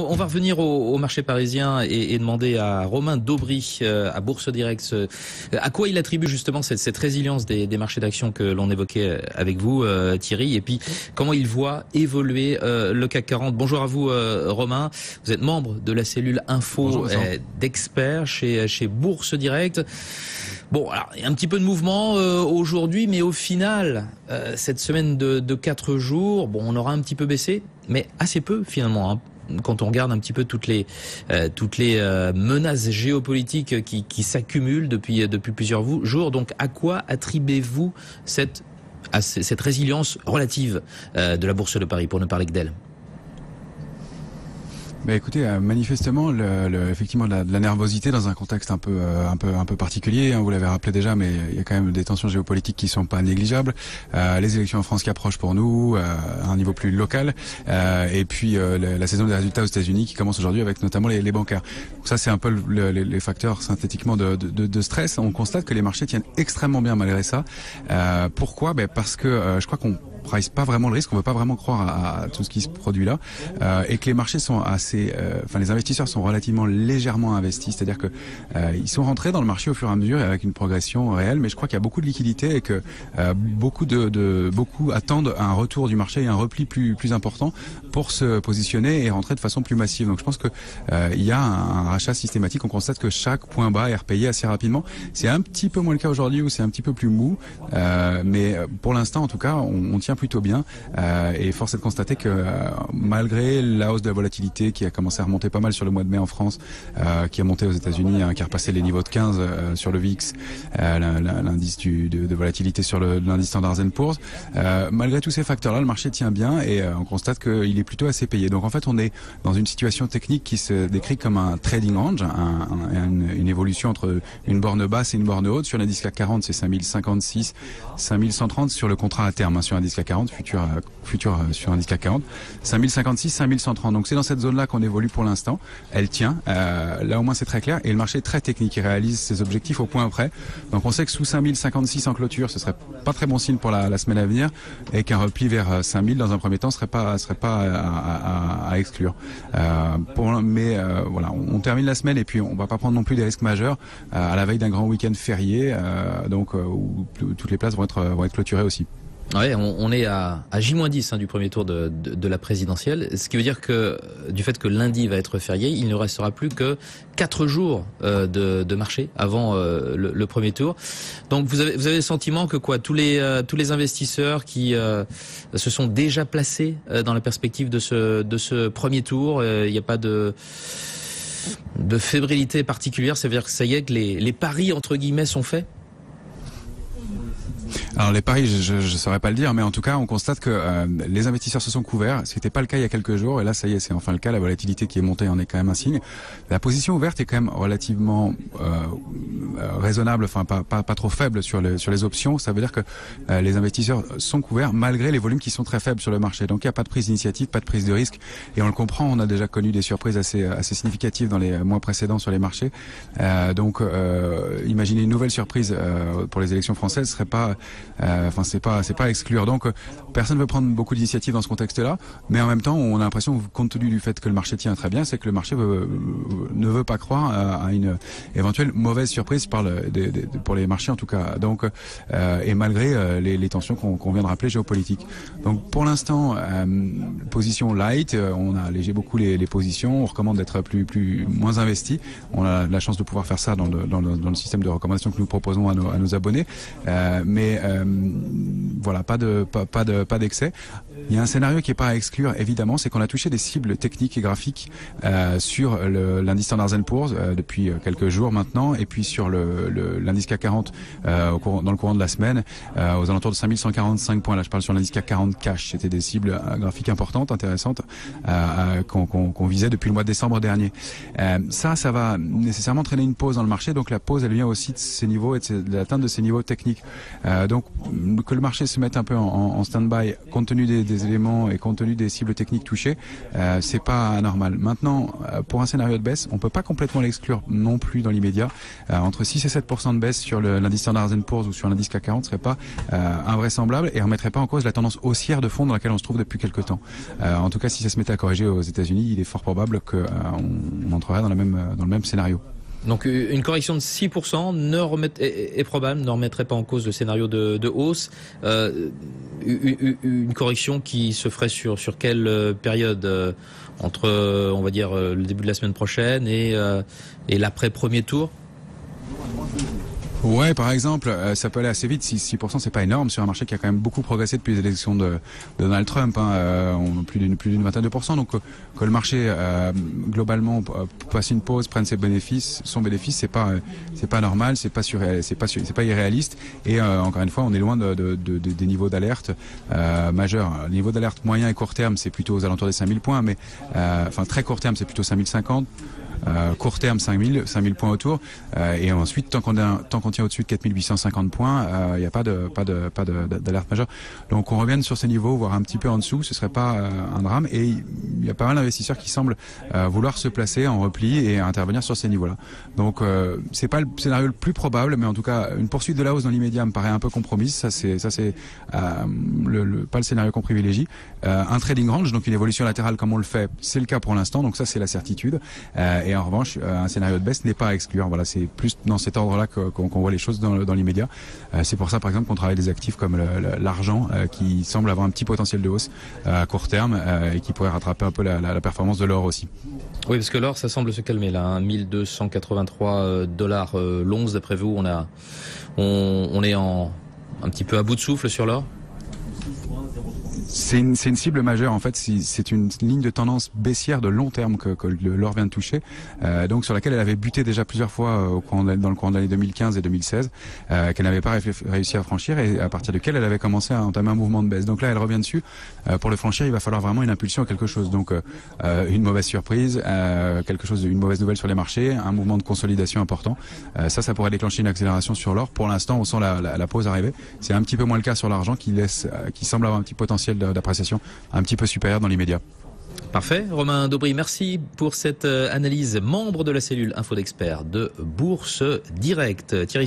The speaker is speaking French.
on va revenir au marché parisien et demander à Romain Daubry, à Bourse Direct, à quoi il attribue justement cette résilience des marchés d'actions que l'on évoquait avec vous, Thierry, et puis comment il voit évoluer le CAC 40. Bonjour à vous, Romain. Vous êtes membre de la cellule info d'experts chez Bourse Direct. Bon, alors, il y a un petit peu de mouvement aujourd'hui, mais au final, cette semaine de 4 jours, bon, on aura un petit peu baissé, mais assez peu finalement, hein, quand on regarde un petit peu toutes les menaces géopolitiques qui s'accumulent depuis plusieurs jours. Donc, à quoi attribuez-vous cette résilience relative de la Bourse de Paris, pour ne parler que d'elle? Bah écoutez, manifestement, effectivement, de la nervosité dans un contexte un peu particulier. Hein, vous l'avez rappelé déjà, mais il y a quand même des tensions géopolitiques qui sont pas négligeables. Les élections en France qui approchent pour nous, à un niveau plus local, et puis la saison des résultats aux États-Unis qui commence aujourd'hui avec notamment les bancaires. Donc ça, c'est un peu les facteurs synthétiquement de stress. On constate que les marchés tiennent extrêmement bien malgré ça. Pourquoi ? Parce que je crois qu'on price pas vraiment le risque, on veut pas vraiment croire à tout ce qui se produit là, et que les marchés sont les investisseurs sont relativement légèrement investis, c'est-à-dire que ils sont rentrés dans le marché au fur et à mesure avec une progression réelle, mais je crois qu'il y a beaucoup de liquidités et que beaucoup attendent un retour du marché et un repli plus important pour se positionner et rentrer de façon plus massive. Donc je pense que il y a un rachat systématique. On constate que chaque point bas est repayé assez rapidement. C'est un petit peu moins le cas aujourd'hui où c'est un petit peu plus mou, mais pour l'instant en tout cas on tient plutôt bien, et force est de constater que malgré la hausse de la volatilité qui a commencé à remonter pas mal sur le mois de mai en France, qui a monté aux États-Unis, qui a repassé les niveaux de 15 sur le VIX, l'indice de volatilité sur l'indice Standard & Poor's, malgré tous ces facteurs-là, le marché tient bien et on constate qu'il est plutôt assez payé. Donc en fait, on est dans une situation technique qui se décrit comme un trading range, une évolution entre une borne basse et une borne haute. Sur l'indice CAC 40, c'est 5056, 5130 sur le contrat à terme, sur l'indice CAC 40, futur sur l'indice CAC 40, 5056, 5130. Donc c'est dans cette zone-là qu'on évolue pour l'instant. Elle tient. Là au moins c'est très clair. Et le marché est très technique. Il réalise ses objectifs au point près. Donc on sait que sous 5056 en clôture, ce serait pas très bon signe pour la semaine à venir, et qu'un repli vers 5000 dans un premier temps serait pas à exclure. Voilà, on termine la semaine et puis on va pas prendre non plus des risques majeurs à la veille d'un grand week-end férié, où toutes les places vont être clôturées aussi. Ouais, on est à J-10 du premier tour de la présidentielle, ce qui veut dire que du fait que lundi va être férié, il ne restera plus que 4 jours de marché avant le premier tour. Donc vous avez le sentiment que tous les investisseurs qui se sont déjà placés dans la perspective de ce premier tour, il n'y a pas de fébrilité particulière, ça veut dire que ça y est, que les paris entre guillemets sont faits? Alors les paris, je saurais pas le dire, mais en tout cas, on constate que les investisseurs se sont couverts. Ce n'était pas le cas il y a quelques jours, et là, ça y est, c'est enfin le cas. La volatilité qui est montée en est quand même un signe. La position ouverte est quand même relativement raisonnable, enfin pas trop faible sur les options. Ça veut dire que les investisseurs sont couverts malgré les volumes qui sont très faibles sur le marché. Donc il n'y a pas de prise d'initiative, pas de prise de risque, et on le comprend. On a déjà connu des surprises assez significatives dans les mois précédents sur les marchés. Imaginer une nouvelle surprise pour les élections françaises serait pas c'est pas à exclure. Donc personne ne veut prendre beaucoup d'initiatives dans ce contexte-là, mais en même temps on a l'impression, compte tenu du fait que le marché tient très bien, c'est que le marché ne veut pas croire à une éventuelle mauvaise surprise pour les marchés en tout cas. Donc et malgré les tensions qu'on vient de rappeler géopolitiques. Donc pour l'instant position light, on a allégé beaucoup les positions, on recommande d'être moins investi. On a la chance de pouvoir faire ça dans le système de recommandation que nous proposons à nos abonnés, mais voilà, pas d'excès. Il y a un scénario qui est pas à exclure évidemment, c'est qu'on a touché des cibles techniques et graphiques sur l'indice Standard & Poor's depuis quelques jours maintenant, et puis sur l'indice CAC 40 dans le courant de la semaine, aux alentours de 5145 points. Là je parle sur l'indice CAC 40 cash. C'était des cibles graphiques importantes, intéressantes, qu'on visait depuis le mois de décembre dernier. Ça va nécessairement entraîner une pause dans le marché, donc la pause elle vient aussi de ces niveaux et de l'atteinte de ces niveaux techniques. Donc que le marché se mette un peu en stand-by compte tenu des des éléments et compte tenu des cibles techniques touchées, c'est pas anormal. Maintenant, pour un scénario de baisse, on peut pas complètement l'exclure non plus dans l'immédiat. Entre 6 et 7% de baisse sur l'indice Standard & Poor's ou sur l'indice CAC 40 serait pas invraisemble et remettrait pas en cause la tendance haussière de fond dans laquelle on se trouve depuis quelques temps. En tout cas, si ça se mettait à corriger aux États-Unis, il est fort probable qu'on entrerait dans le même scénario. Donc une correction de 6% est probable, ne remettrait pas en cause le scénario de hausse. Une correction qui se ferait sur quelle période entre, on va dire, le début de la semaine prochaine et l'après-premier tour? Ouais, par exemple, ça peut aller assez vite. 6%, c'est pas énorme sur un marché qui a quand même beaucoup progressé depuis les élections de Donald Trump. Plus d'une vingtaine de pourcents. Donc que le marché globalement passe une pause, prenne son bénéfice, c'est pas normal, c'est pas irréaliste. Et encore une fois, on est loin des niveaux d'alerte majeurs. Le niveau d'alerte moyen et court terme, c'est plutôt aux alentours des 5000 points, mais très court terme, c'est plutôt 5050. Court terme 5000 points autour et ensuite tant qu'on tient au-dessus de 4850 points il n'y a pas d'alerte majeure, donc on revienne sur ces niveaux voire un petit peu en dessous, ce serait pas un drame, et il y a pas mal d'investisseurs qui semblent vouloir se placer en repli et intervenir sur ces niveaux-là, donc c'est pas le scénario le plus probable, mais en tout cas une poursuite de la hausse dans l'immédiat me paraît un peu compromise, ça c'est pas le scénario qu'on privilégie. Un trading range, donc une évolution latérale comme on le fait, c'est le cas pour l'instant, donc ça c'est la certitude. Et en revanche, un scénario de baisse n'est pas à exclure. Voilà, c'est plus dans cet ordre-là qu'on voit les choses dans l'immédiat. C'est pour ça, par exemple, qu'on travaille des actifs comme l'argent, qui semble avoir un petit potentiel de hausse à court terme et qui pourrait rattraper un peu la performance de l'or aussi. Oui, parce que l'or, ça semble se calmer là. 1283 dollars l'once, d'après vous, on est un petit peu à bout de souffle sur l'or. C'est une cible majeure en fait, c'est une ligne de tendance baissière de long terme que l'or vient de toucher, donc sur laquelle elle avait buté déjà plusieurs fois dans le courant de l'année 2015 et 2016, qu'elle n'avait pas réussi à franchir et à partir duquel elle avait commencé à entamer un mouvement de baisse. Donc là elle revient dessus, pour le franchir il va falloir vraiment une impulsion à quelque chose, donc une mauvaise surprise, une mauvaise nouvelle sur les marchés, un mouvement de consolidation important, ça pourrait déclencher une accélération sur l'or. Pour l'instant on sent la pause arriver, c'est un petit peu moins le cas sur l'argent qui semble avoir un petit potentiel d'appréciation un petit peu supérieur dans l'immédiat. Parfait. Romain Daubry, merci pour cette analyse. Membre de la cellule Info d'Experts de Bourse Direct. Thierry